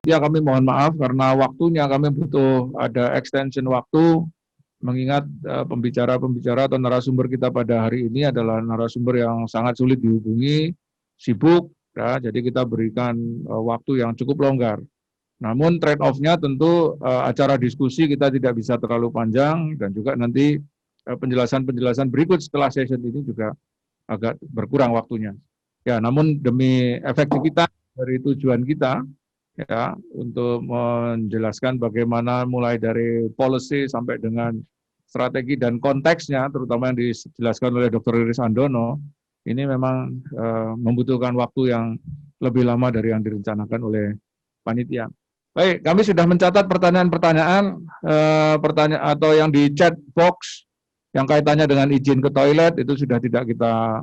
Ya, kami mohon maaf karena waktunya kami butuh ada extension waktu, mengingat pembicara-pembicara atau narasumber kita pada hari ini adalah narasumber yang sangat sulit dihubungi, sibuk, ya, jadi kita berikan waktu yang cukup longgar. Namun trade off-nya tentu acara diskusi kita tidak bisa terlalu panjang, dan juga nanti penjelasan-penjelasan berikut setelah session ini juga agak berkurang waktunya. Ya, namun demi efektivitas dari tujuan kita, ya, untuk menjelaskan bagaimana mulai dari policy sampai dengan strategi dan konteksnya, terutama yang dijelaskan oleh Dr. Riris Handono, ini memang membutuhkan waktu yang lebih lama dari yang direncanakan oleh panitia. Baik, kami sudah mencatat pertanyaan-pertanyaan atau yang di chat box yang kaitannya dengan izin ke toilet itu sudah tidak kita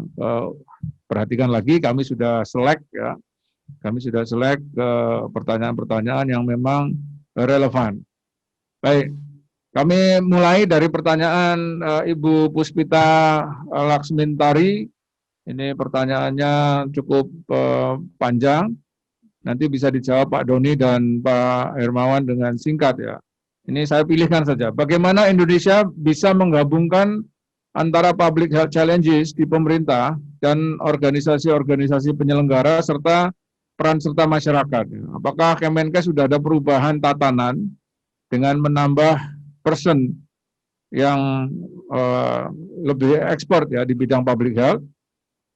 perhatikan lagi. Kami sudah select, ya. Kami sudah select pertanyaan-pertanyaan yang memang relevan. Baik, kami mulai dari pertanyaan Ibu Puspita Laksmintari. Ini pertanyaannya cukup panjang. Nanti bisa dijawab Pak Doni dan Pak Hermawan dengan singkat, ya. Ini saya pilihkan saja. Bagaimana Indonesia bisa menggabungkan antara public health challenges di pemerintah dan organisasi-organisasi penyelenggara serta peran serta masyarakat. Apakah Kemenkes sudah ada perubahan tatanan dengan menambah person yang lebih expert, ya, di bidang public health,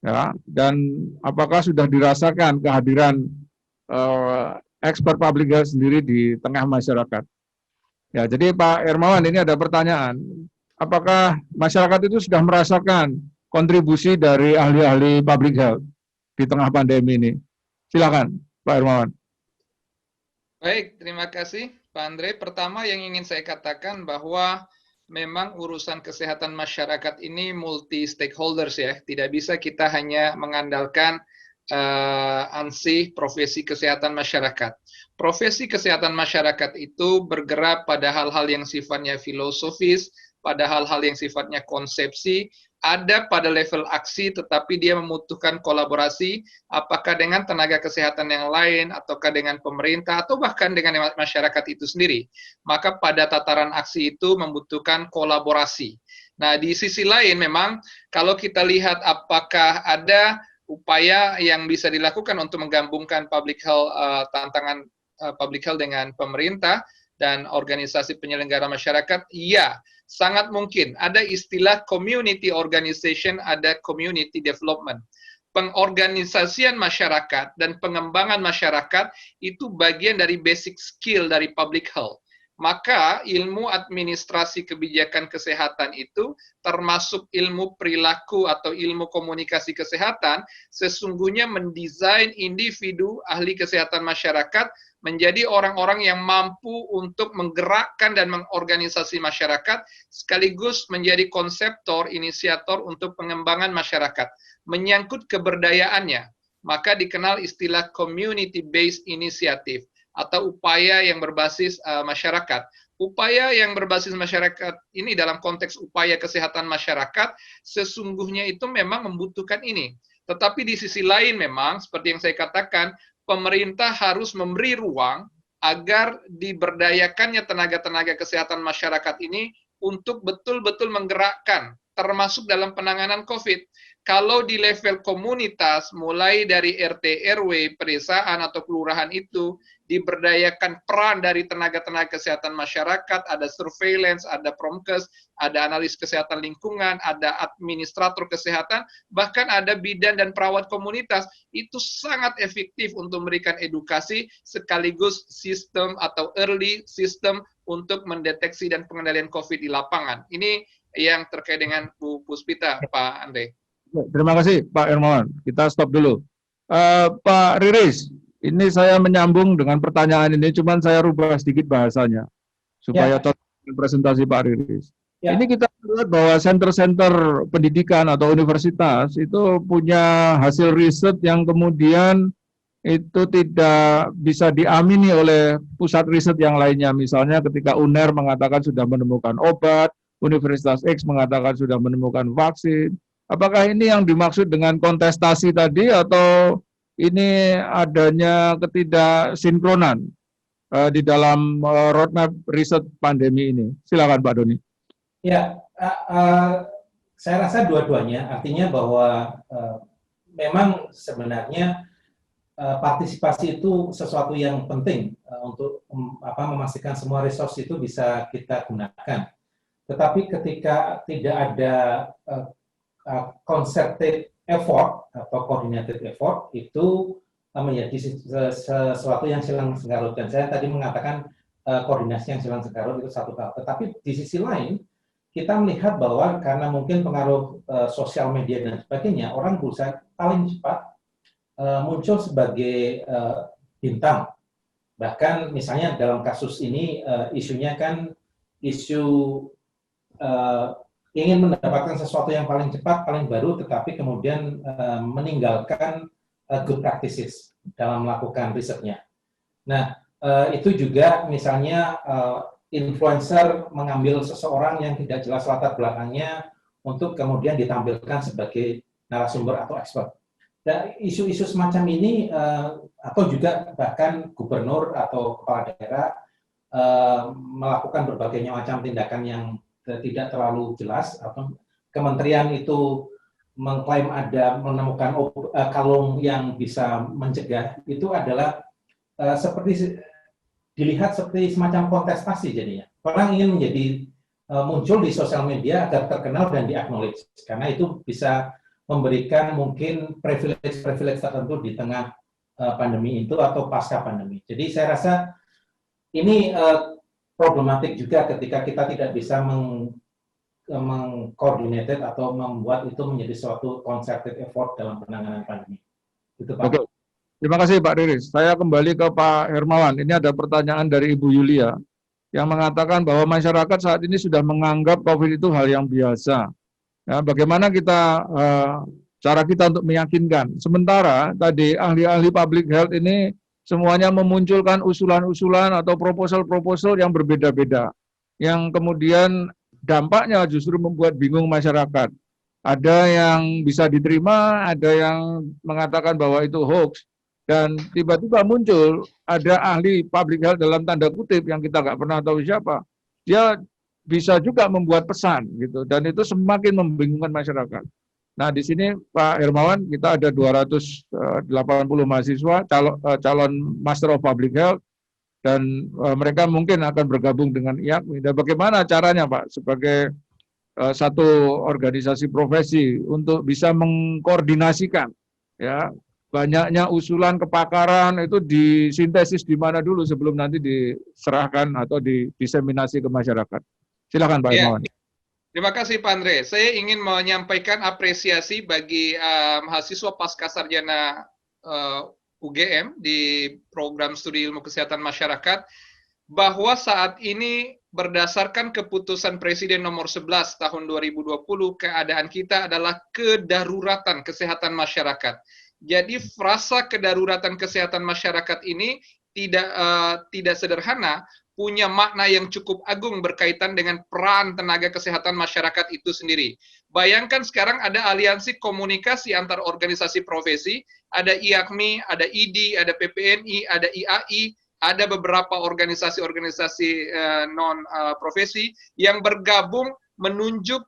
ya, dan apakah sudah dirasakan kehadiran expert public health sendiri di tengah masyarakat? Ya, jadi Pak Hermawan, ini ada pertanyaan. Apakah masyarakat itu sudah merasakan kontribusi dari ahli-ahli public health di tengah pandemi ini? Silakan, Pak Hermawan. Baik, terima kasih Pak Andre. Pertama yang ingin saya katakan bahwa memang urusan kesehatan masyarakat ini multi stakeholders, ya. Tidak bisa kita hanya mengandalkan ansih profesi kesehatan masyarakat. Profesi kesehatan masyarakat itu bergerak pada hal-hal yang sifatnya filosofis, pada hal-hal yang sifatnya konsepsi, ada pada level aksi, tetapi dia membutuhkan kolaborasi, apakah dengan tenaga kesehatan yang lain, ataukah dengan pemerintah, atau bahkan dengan masyarakat itu sendiri. Maka pada tataran aksi itu membutuhkan kolaborasi. Nah, di sisi lain memang, kalau kita lihat apakah ada upaya yang bisa dilakukan untuk menggabungkan public health, tantangan public health dengan pemerintah dan organisasi penyelenggara masyarakat, iya, sangat mungkin. Ada istilah community organization, ada community development. Pengorganisasian masyarakat dan pengembangan masyarakat itu bagian dari basic skill dari public health. Maka ilmu administrasi kebijakan kesehatan itu termasuk ilmu perilaku atau ilmu komunikasi kesehatan sesungguhnya mendesain individu ahli kesehatan masyarakat menjadi orang-orang yang mampu untuk menggerakkan dan mengorganisasi masyarakat sekaligus menjadi konseptor, inisiator untuk pengembangan masyarakat menyangkut keberdayaannya. Maka dikenal istilah community-based initiative atau upaya yang berbasis masyarakat. Upaya yang berbasis masyarakat ini dalam konteks upaya kesehatan masyarakat sesungguhnya itu memang membutuhkan ini. Tetapi di sisi lain memang seperti yang saya katakan, pemerintah harus memberi ruang agar diberdayakannya tenaga-tenaga kesehatan masyarakat ini untuk betul-betul menggerakkan termasuk dalam penanganan COVID. Kalau di level komunitas, mulai dari RT, RW, pedesaan atau kelurahan itu, diberdayakan peran dari tenaga-tenaga kesehatan masyarakat, ada surveillance, ada promkes, ada analis kesehatan lingkungan, ada administrator kesehatan, bahkan ada bidan dan perawat komunitas, itu sangat efektif untuk memberikan edukasi sekaligus sistem atau early system untuk mendeteksi dan pengendalian COVID di lapangan. Ini yang terkait dengan Bu Puspita, Pak Andre. Terima kasih Pak Hermawan. Kita stop dulu. Pak Riris, ini saya menyambung dengan pertanyaan ini, cuman saya rubah sedikit bahasanya supaya cocok dengan presentasi Pak Riris. Ini kita lihat bahwa center-center pendidikan atau universitas itu punya hasil riset yang kemudian itu tidak bisa diamini oleh pusat riset yang lainnya. Misalnya ketika UNER mengatakan sudah menemukan obat, Universitas X mengatakan sudah menemukan vaksin. Apakah ini yang dimaksud dengan kontestasi tadi atau ini adanya ketidaksinkronan di dalam roadmap riset pandemi ini? Silakan Pak Doni. Ya, saya rasa dua-duanya, artinya bahwa memang sebenarnya partisipasi itu sesuatu yang penting untuk memastikan semua resource itu bisa kita gunakan. Tetapi ketika tidak ada concerted effort atau coordinated effort, itu menjadi sesuatu yang silang sengkarut. Dan saya tadi mengatakan koordinasi yang silang sengkarut itu satu hal. Tetapi di sisi lain, kita melihat bahwa karena mungkin pengaruh sosial media dan sebagainya, orang berusaha paling cepat muncul sebagai bintang. Bahkan misalnya dalam kasus ini isunya kan isu ingin mendapatkan sesuatu yang paling cepat, paling baru, tetapi kemudian meninggalkan good practices dalam melakukan risetnya. Nah, itu juga misalnya influencer mengambil seseorang yang tidak jelas latar belakangnya untuk kemudian ditampilkan sebagai narasumber atau expert. Dan isu-isu semacam ini atau juga bahkan gubernur atau kepala daerah melakukan berbagai macam tindakan yang tidak terlalu jelas, atau kementerian itu mengklaim ada menemukan kalung yang bisa mencegah, itu adalah seperti dilihat seperti semacam kontestasi jadinya. Orang ingin menjadi muncul di sosial media agar terkenal dan di-acknowledge, karena itu bisa memberikan mungkin privilege tertentu di tengah pandemi itu atau pasca pandemi. Jadi saya rasa ini problematik juga ketika kita tidak bisa mengkoordinated atau membuat itu menjadi suatu concerted effort dalam penanganan pandemi. Itu Pak. Oke. Terima kasih Pak Riris. Saya kembali ke Pak Hermawan. Ini ada pertanyaan dari Ibu Yulia yang mengatakan bahwa masyarakat saat ini sudah menganggap COVID itu hal yang biasa. Ya, bagaimana cara kita untuk meyakinkan? Sementara tadi ahli-ahli public health ini semuanya memunculkan usulan-usulan atau proposal-proposal yang berbeda-beda, yang kemudian dampaknya justru membuat bingung masyarakat. Ada yang bisa diterima, ada yang mengatakan bahwa itu hoax, dan tiba-tiba muncul ada ahli public health dalam tanda kutip yang kita nggak pernah tahu siapa. Dia bisa juga membuat pesan gitu, dan itu semakin membingungkan masyarakat. Nah, di sini Pak Hermawan, kita ada 280 mahasiswa calon Master of Public Health, dan mereka mungkin akan bergabung dengan IAKMI. Dan bagaimana caranya Pak sebagai satu organisasi profesi untuk bisa mengkoordinasikan ya banyaknya usulan kepakaran itu disintesis di mana dulu sebelum nanti diserahkan atau didiseminasi ke masyarakat. Silakan Pak Hermawan. Terima kasih Pak Andre. Saya ingin menyampaikan apresiasi bagi mahasiswa pasca sarjana UGM di program studi ilmu kesehatan masyarakat, bahwa saat ini berdasarkan keputusan Presiden nomor 11 tahun 2020, keadaan kita adalah kedaruratan kesehatan masyarakat. Jadi frasa kedaruratan kesehatan masyarakat ini tidak sederhana, punya makna yang cukup agung berkaitan dengan peran tenaga kesehatan masyarakat itu sendiri. Bayangkan sekarang ada aliansi komunikasi antar organisasi profesi, ada IAKMI, ada IDI, ada PPNI, ada IAI, ada beberapa organisasi-organisasi non-profesi yang bergabung menunjuk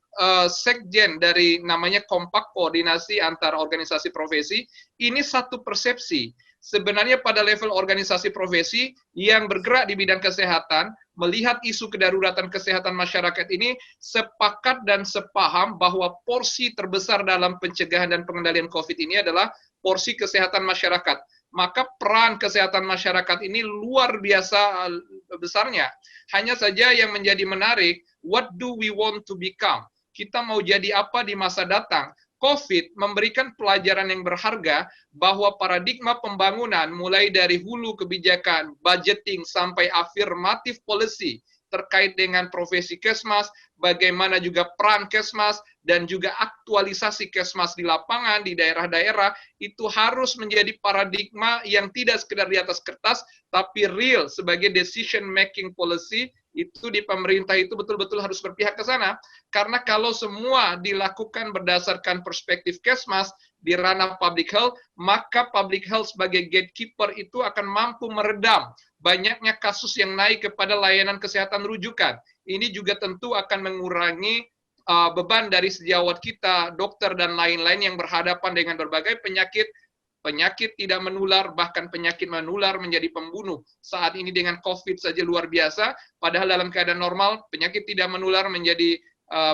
sekjen dari namanya Kompak Koordinasi Antar Organisasi Profesi. Ini satu persepsi. Sebenarnya pada level organisasi profesi yang bergerak di bidang kesehatan, melihat isu kedaruratan kesehatan masyarakat ini sepakat dan sepaham bahwa porsi terbesar dalam pencegahan dan pengendalian COVID ini adalah porsi kesehatan masyarakat. Maka peran kesehatan masyarakat ini luar biasa besarnya. Hanya saja yang menjadi menarik, what do we want to become? Kita mau jadi apa di masa datang? COVID memberikan pelajaran yang berharga bahwa paradigma pembangunan mulai dari hulu kebijakan, budgeting, sampai affirmative policy terkait dengan profesi kesmas, bagaimana juga peran kesmas, dan juga aktualisasi kesmas di lapangan, di daerah-daerah, itu harus menjadi paradigma yang tidak sekedar di atas kertas, tapi real sebagai decision making policy. Itu di pemerintah itu betul-betul harus berpihak ke sana. Karena kalau semua dilakukan berdasarkan perspektif kesmas di ranah public health, maka public health sebagai gatekeeper itu akan mampu meredam banyaknya kasus yang naik kepada layanan kesehatan rujukan. Ini juga tentu akan mengurangi beban dari sejawat kita, dokter dan lain-lain yang berhadapan dengan berbagai penyakit tidak menular, bahkan penyakit menular menjadi pembunuh. Saat ini dengan COVID saja luar biasa, padahal dalam keadaan normal, penyakit tidak menular menjadi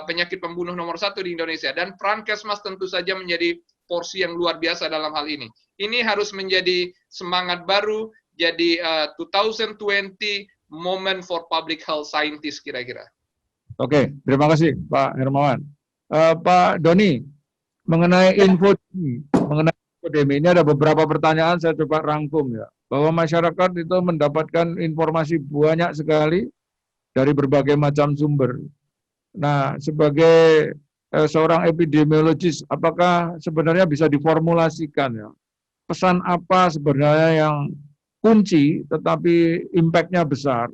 penyakit pembunuh nomor 1 di Indonesia. Dan Prankesmas tentu saja menjadi porsi yang luar biasa dalam hal ini. Ini harus menjadi semangat baru, jadi 2020 moment for public health scientist kira-kira. Oke, terima kasih Pak Hermawan. Pak Doni, mengenai info ini, mengenai epidemi ini ada beberapa pertanyaan saya coba rangkum ya. Bahwa masyarakat itu mendapatkan informasi banyak sekali dari berbagai macam sumber. Nah, sebagai seorang epidemiologis, apakah sebenarnya bisa diformulasikan ya? Pesan apa sebenarnya yang kunci tetapi impact-nya besar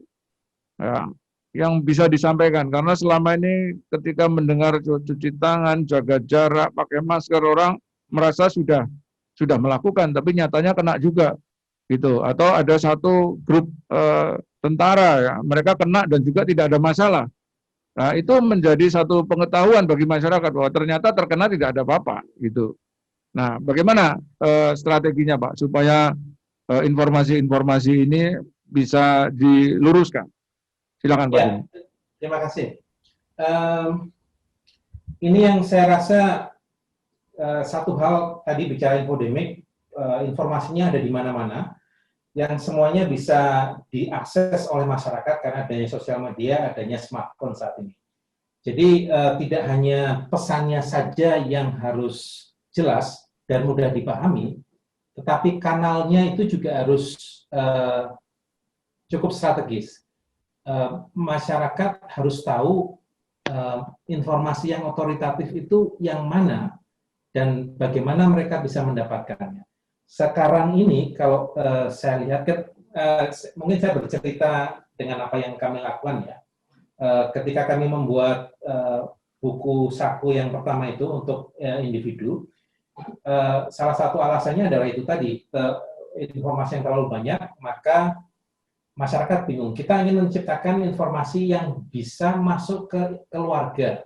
ya, yang bisa disampaikan? Karena selama ini ketika mendengar cuci tangan, jaga jarak, pakai masker, orang merasa sudah melakukan, tapi nyatanya kena juga, gitu. Atau ada satu grup tentara, ya, mereka kena dan juga tidak ada masalah. Nah, itu menjadi satu pengetahuan bagi masyarakat bahwa ternyata terkena tidak ada apa-apa, gitu. Nah, bagaimana strateginya, Pak, supaya informasi-informasi ini bisa diluruskan? Silakan, Pak. Ya, terima kasih. Ini yang saya rasa satu hal tadi bicara infodemik, informasinya ada di mana-mana, yang semuanya bisa diakses oleh masyarakat karena adanya sosial media, adanya smartphone saat ini. Jadi tidak hanya pesannya saja yang harus jelas dan mudah dipahami, tetapi kanalnya itu juga harus cukup strategis. Masyarakat harus tahu informasi yang otoritatif itu yang mana, dan bagaimana mereka bisa mendapatkannya. Sekarang ini kalau saya lihat, mungkin saya bercerita dengan apa yang kami lakukan ya. Ketika kami membuat buku saku yang pertama itu untuk individu, salah satu alasannya adalah itu tadi, informasi yang terlalu banyak, maka masyarakat bingung. Kita ingin menciptakan informasi yang bisa masuk ke keluarga.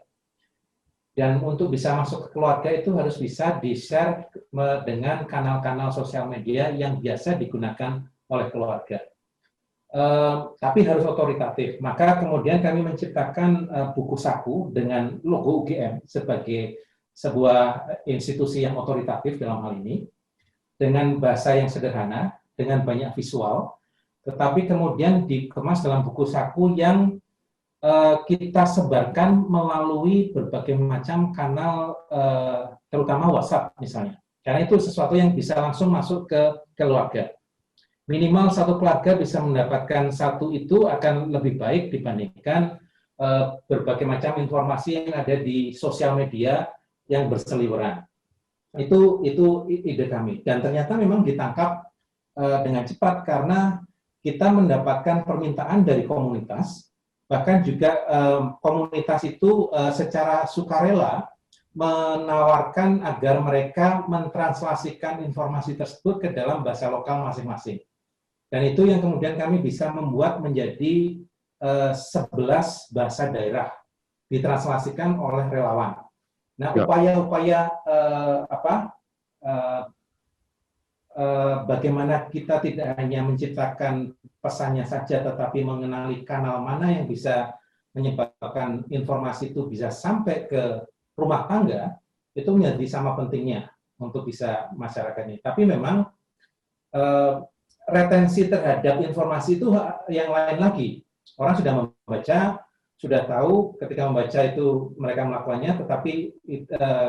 Dan untuk bisa masuk ke keluarga itu harus bisa di-share dengan kanal-kanal sosial media yang biasa digunakan oleh keluarga. Tapi harus otoritatif. Maka kemudian kami menciptakan buku saku dengan logo UGM sebagai sebuah institusi yang otoritatif dalam hal ini, dengan bahasa yang sederhana, dengan banyak visual, tetapi kemudian dikemas dalam buku saku yang kita sebarkan melalui berbagai macam kanal, terutama WhatsApp misalnya. Karena itu sesuatu yang bisa langsung masuk ke keluarga. Minimal satu keluarga bisa mendapatkan satu itu akan lebih baik dibandingkan berbagai macam informasi yang ada di sosial media yang berseliweran. Itu ide kami. Dan ternyata memang ditangkap dengan cepat karena kita mendapatkan permintaan dari komunitas. Bahkan juga komunitas itu secara sukarela menawarkan agar mereka mentranslasikan informasi tersebut ke dalam bahasa lokal masing-masing. Dan itu yang kemudian kami bisa membuat menjadi 11 bahasa daerah, ditranslasikan oleh relawan. Nah, upaya-upaya bagaimana kita tidak hanya menciptakan pesannya saja, tetapi mengenali kanal mana yang bisa menyebabkan informasi itu bisa sampai ke rumah tangga, itu menjadi sama pentingnya untuk bisa masyarakat ini. Tapi memang retensi terhadap informasi itu yang lain lagi. Orang sudah membaca, sudah tahu ketika membaca itu mereka melakukannya, tetapi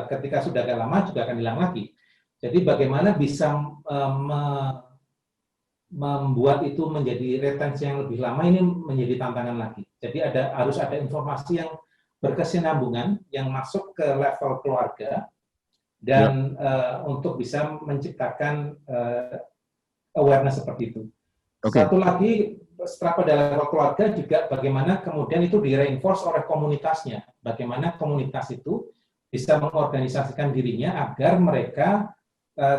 ketika sudah agak lama juga akan hilang lagi. Jadi bagaimana bisa membuat itu menjadi retensi yang lebih lama, ini menjadi tantangan lagi. Jadi harus ada informasi yang berkesinambungan, yang masuk ke level keluarga, dan untuk bisa menciptakan awareness seperti itu. Okay. Satu lagi, setelah pada level keluarga juga bagaimana kemudian itu di-reinforce oleh komunitasnya. Bagaimana komunitas itu bisa mengorganisasikan dirinya agar mereka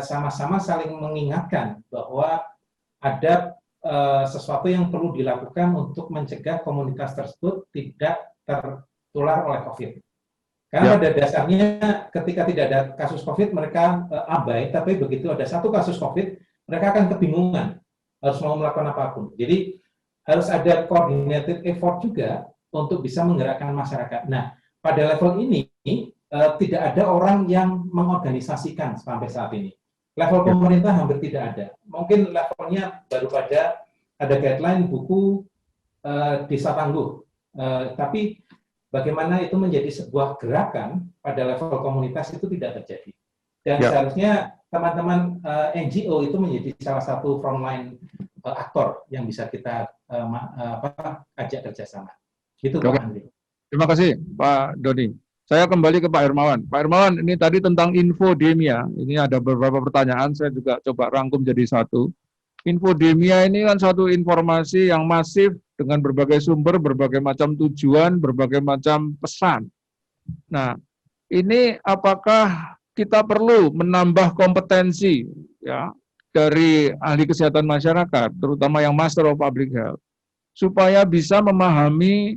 sama-sama saling mengingatkan bahwa ada sesuatu yang perlu dilakukan untuk mencegah komunitas tersebut tidak tertular oleh COVID. Karena pada dasarnya ketika tidak ada kasus COVID mereka abai, tapi begitu ada satu kasus COVID mereka akan kebingungan harus mau melakukan apapun. Jadi harus ada coordinated effort juga untuk bisa menggerakkan masyarakat. Nah, pada level ini tidak ada orang yang mengorganisasikan sampai saat ini. Level pemerintah hampir tidak ada. Mungkin levelnya baru pada ada guideline buku desa tangguh. Tapi bagaimana itu menjadi sebuah gerakan pada level komunitas itu tidak terjadi. Dan seharusnya teman-teman NGO itu menjadi salah satu frontline aktor yang bisa kita ajak kerjasama. Itu Pak Andri. Terima kasih Pak Doni. Saya kembali ke Pak Hermawan. Pak Hermawan, ini tadi tentang infodemia. Ini ada beberapa pertanyaan, saya juga coba rangkum jadi satu. Infodemia ini kan suatu informasi yang masif dengan berbagai sumber, berbagai macam tujuan, berbagai macam pesan. Nah, ini apakah kita perlu menambah kompetensi ya dari ahli kesehatan masyarakat, terutama yang Master of Public Health, supaya bisa memahami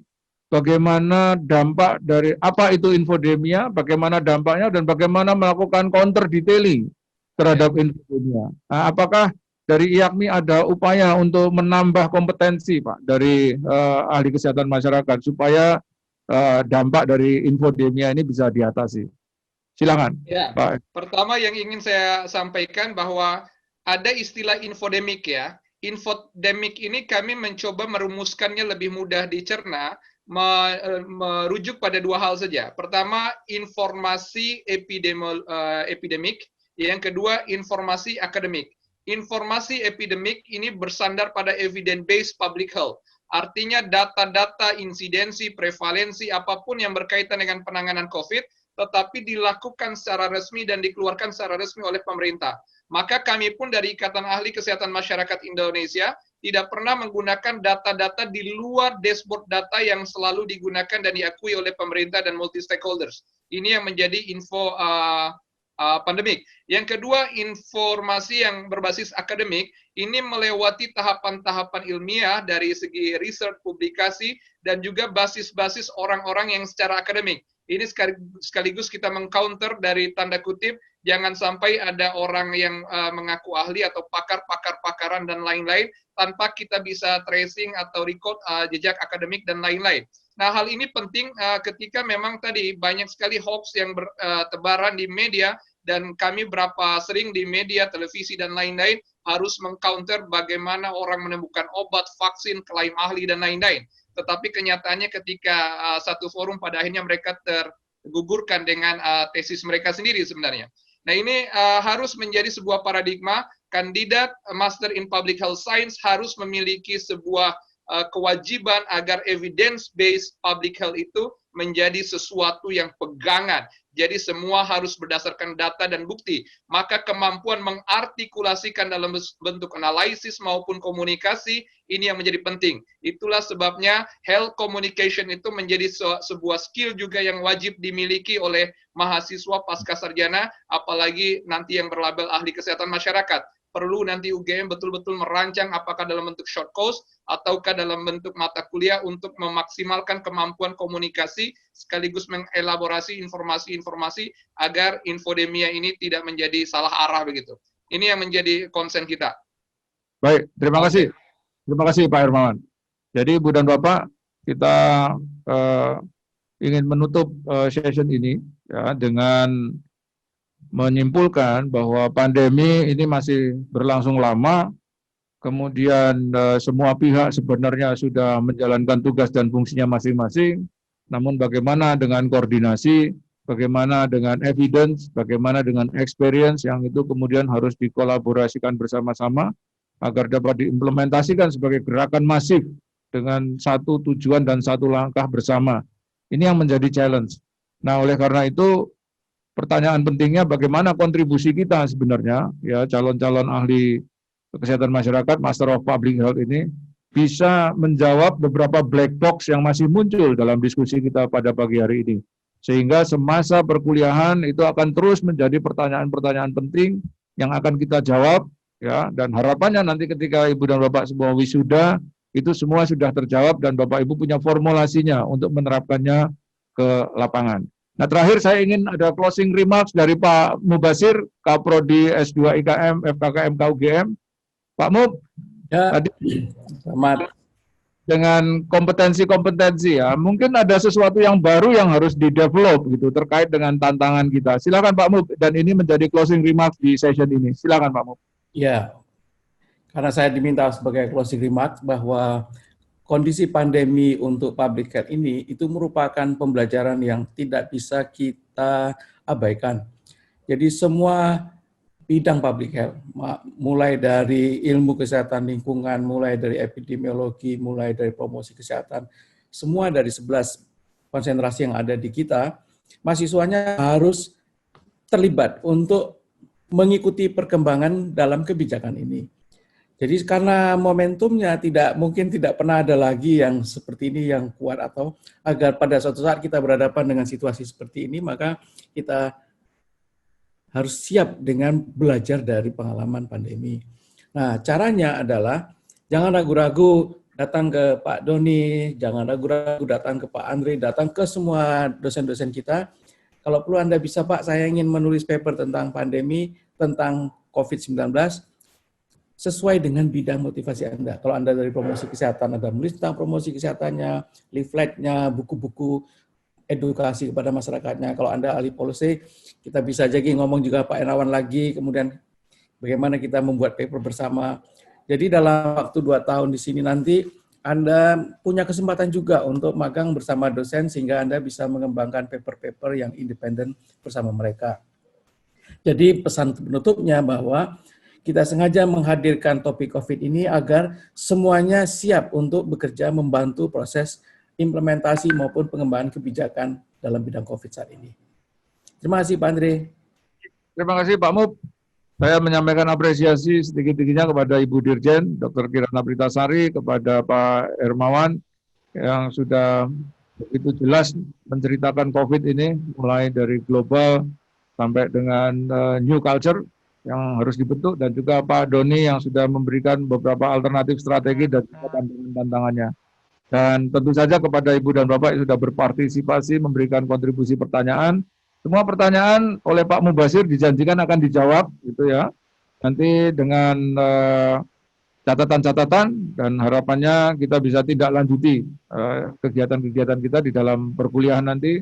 bagaimana dampak dari apa itu infodemia, bagaimana dampaknya, dan bagaimana melakukan counter detailing terhadap infodemia. Nah, apakah dari IAKMI ada upaya untuk menambah kompetensi, Pak, dari ahli kesehatan masyarakat supaya dampak dari infodemia ini bisa diatasi? Silakan, ya, Pak. Pertama yang ingin saya sampaikan bahwa ada istilah infodemik ya. Infodemik ini kami mencoba merumuskannya lebih mudah dicerna, merujuk pada dua hal saja. Pertama, informasi epidemik. Yang kedua, informasi akademik. Informasi epidemik ini bersandar pada evidence-based public health. Artinya data-data insidensi, prevalensi, apapun yang berkaitan dengan penanganan COVID, tetapi dilakukan secara resmi dan dikeluarkan secara resmi oleh pemerintah. Maka kami pun dari Ikatan Ahli Kesehatan Masyarakat Indonesia tidak pernah menggunakan data-data di luar dashboard data yang selalu digunakan dan diakui oleh pemerintah dan multi-stakeholders. Ini yang menjadi info pandemik. Yang kedua, informasi yang berbasis akademik, ini melewati tahapan-tahapan ilmiah dari segi research, publikasi, dan juga basis-basis orang-orang yang secara akademik. Ini sekaligus kita mengcounter dari tanda kutip, jangan sampai ada orang yang mengaku ahli atau pakar-pakaran dan lain-lain, tanpa kita bisa tracing atau record jejak akademik dan lain-lain. Nah, hal ini penting ketika memang tadi banyak sekali hoax yang bertebaran di media, dan kami berapa sering di media, televisi, dan lain-lain harus mengcounter bagaimana orang menemukan obat, vaksin, klaim ahli, dan lain-lain. Tetapi kenyataannya ketika satu forum pada akhirnya mereka tergugurkan dengan tesis mereka sendiri sebenarnya. Nah, ini harus menjadi sebuah paradigma. Kandidat Master in Public Health Science harus memiliki sebuah kewajiban agar evidence-based public health itu menjadi sesuatu yang pegangan. Jadi semua harus berdasarkan data dan bukti. Maka kemampuan mengartikulasikan dalam bentuk analisis maupun komunikasi, ini yang menjadi penting. Itulah sebabnya health communication itu menjadi sebuah skill juga yang wajib dimiliki oleh mahasiswa pasca sarjana, apalagi nanti yang berlabel ahli kesehatan masyarakat. Perlu nanti UGM betul-betul merancang apakah dalam bentuk short course ataukah dalam bentuk mata kuliah untuk memaksimalkan kemampuan komunikasi sekaligus mengelaborasi informasi-informasi agar infodemia ini tidak menjadi salah arah begitu. Ini yang menjadi konsen kita. Baik, terima kasih. Terima kasih Pak Hermawan. Jadi Ibu dan Bapak, kita ingin menutup session ini ya, dengan menyimpulkan bahwa pandemi ini masih berlangsung lama, kemudian semua pihak sebenarnya sudah menjalankan tugas dan fungsinya masing-masing, namun bagaimana dengan koordinasi, bagaimana dengan evidence, bagaimana dengan experience yang itu kemudian harus dikolaborasikan bersama-sama agar dapat diimplementasikan sebagai gerakan masif dengan satu tujuan dan satu langkah bersama. Ini yang menjadi challenge. Nah, oleh karena itu pertanyaan pentingnya bagaimana kontribusi kita sebenarnya, ya calon-calon ahli kesehatan masyarakat, Master of Public Health ini bisa menjawab beberapa black box yang masih muncul dalam diskusi kita pada pagi hari ini. Sehingga semasa perkuliahan itu akan terus menjadi pertanyaan-pertanyaan penting yang akan kita jawab ya, dan harapannya nanti ketika Ibu dan Bapak semua wisuda, itu semua sudah terjawab dan Bapak Ibu punya formulasinya untuk menerapkannya ke lapangan. Nah, terakhir saya ingin ada closing remarks dari Pak Mubasir, Kaprodi S2 IKM, FKKM KUGM. Pak Mub, Ya, tadi selamat. dengan kompetensi-kompetensi ya, mungkin ada sesuatu yang baru yang harus di-develop gitu terkait dengan tantangan kita. Silakan Pak Mub, dan ini menjadi closing remarks di session ini. Silakan Pak Mub. Ya, karena saya diminta sebagai closing remarks bahwa kondisi pandemi untuk public health ini itu merupakan pembelajaran yang tidak bisa kita abaikan. Jadi semua bidang public health, mulai dari ilmu kesehatan lingkungan, mulai dari epidemiologi, mulai dari promosi kesehatan, semua dari 11 konsentrasi yang ada di kita, mahasiswanya harus terlibat untuk mengikuti perkembangan dalam kebijakan ini. Jadi karena momentumnya mungkin tidak pernah ada lagi yang seperti ini yang kuat, atau agar pada suatu saat kita berhadapan dengan situasi seperti ini, maka kita harus siap dengan belajar dari pengalaman pandemi. Nah, caranya adalah jangan ragu-ragu datang ke Pak Doni, jangan ragu-ragu datang ke Pak Andre, datang ke semua dosen-dosen kita. Kalau perlu Anda bisa, Pak, saya ingin menulis paper tentang pandemi, tentang COVID-19, sesuai dengan bidang motivasi Anda. Kalau Anda dari promosi kesehatan, Anda menulis tentang promosi kesehatannya, leafletnya, buku-buku edukasi kepada masyarakatnya. Kalau Anda ahli policy, kita bisa jadi ngomong juga Pak Ernawan lagi, kemudian bagaimana kita membuat paper bersama. Jadi dalam waktu 2 tahun di sini nanti, Anda punya kesempatan juga untuk magang bersama dosen, sehingga Anda bisa mengembangkan paper-paper yang independen bersama mereka. Jadi pesan penutupnya bahwa kita sengaja menghadirkan topik COVID ini agar semuanya siap untuk bekerja membantu proses implementasi maupun pengembangan kebijakan dalam bidang COVID saat ini. Terima kasih Pak Andre. Terima kasih Pak Mub. Saya menyampaikan apresiasi sedikit-sedikitnya kepada Ibu Dirjen, Dr. Kirana Pritasari, kepada Pak Hermawan, yang sudah begitu jelas menceritakan COVID ini, mulai dari global sampai dengan new culture yang harus dibentuk, dan juga Pak Doni yang sudah memberikan beberapa alternatif strategi dan tantangannya. Dan tentu saja kepada Ibu dan Bapak yang sudah berpartisipasi memberikan kontribusi pertanyaan. Semua pertanyaan oleh Pak Mubasir dijanjikan akan dijawab, gitu ya. Nanti dengan catatan-catatan, dan harapannya kita bisa tidak lanjuti kegiatan-kegiatan kita di dalam perkuliahan nanti.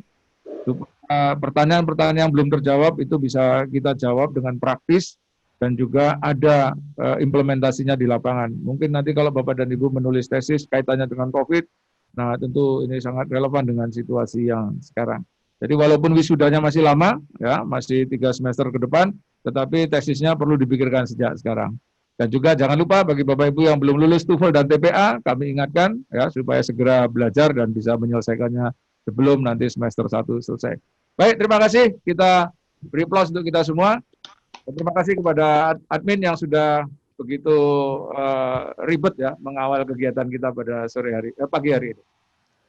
Pertanyaan-pertanyaan yang belum terjawab itu bisa kita jawab dengan praktis dan juga ada implementasinya di lapangan. Mungkin nanti kalau Bapak dan Ibu menulis tesis kaitannya dengan COVID, nah tentu ini sangat relevan dengan situasi yang sekarang. Jadi walaupun wisudanya masih lama, ya masih 3 semester ke depan, tetapi tesisnya perlu dipikirkan sejak sekarang. Dan juga jangan lupa bagi Bapak Ibu yang belum lulus TOEFL dan TPA, kami ingatkan ya supaya segera belajar dan bisa menyelesaikannya sebelum nanti semester 1 selesai. Baik, terima kasih. Kita beri aplaus untuk kita semua. Dan terima kasih kepada admin yang sudah begitu ribet ya mengawal kegiatan kita pada pagi hari ini.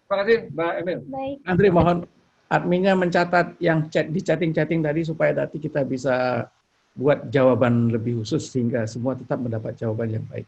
Terima kasih, Mbak Emil. Baik. Andre, mohon adminnya mencatat yang di chatting-chatting tadi supaya nanti kita bisa buat jawaban lebih khusus sehingga semua tetap mendapat jawaban yang baik.